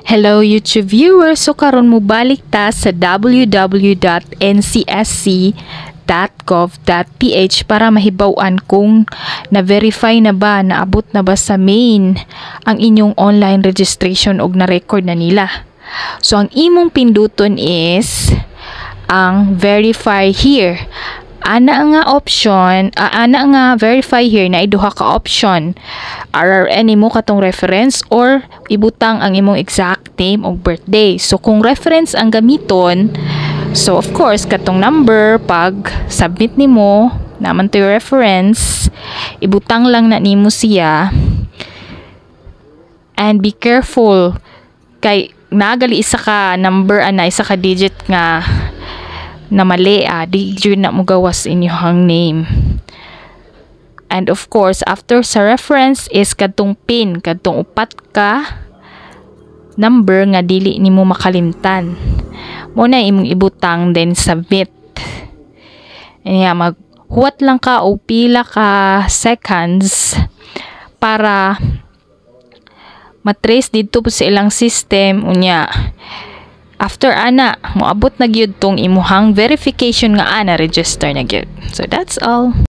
Hello YouTube viewers, so karon mo balik ta sa www.ncsc.gov.ph para mahibaw-an kung na-verify na ba, naabot na ba sa main ang inyong online registration og na-record na nila. So ang imong pinduton is ang verify here. Ana nga option, ana nga verify here na iduha ka option. RRN mo katong reference or ibutang ang imong exact name o birthday. So kung reference ang gamiton, so of course katong number pag submit nimo naman to your reference, ibutang lang na nimo siya. And be careful kay nagali isa ka number ana isa ka digit nga na mali, di yun na mo gawas inyong name. And of course, after sa reference is kadtong pin, kadtong upat ka number nga dili nimo makalimtan. Muna imong ibutang then submit. Anya maghuwat lang ka o pila ka seconds para matrace dito po sa ilang system unya. After ana, moabot na gyud tong imuhang verification nga ana register na gyud. So that's all.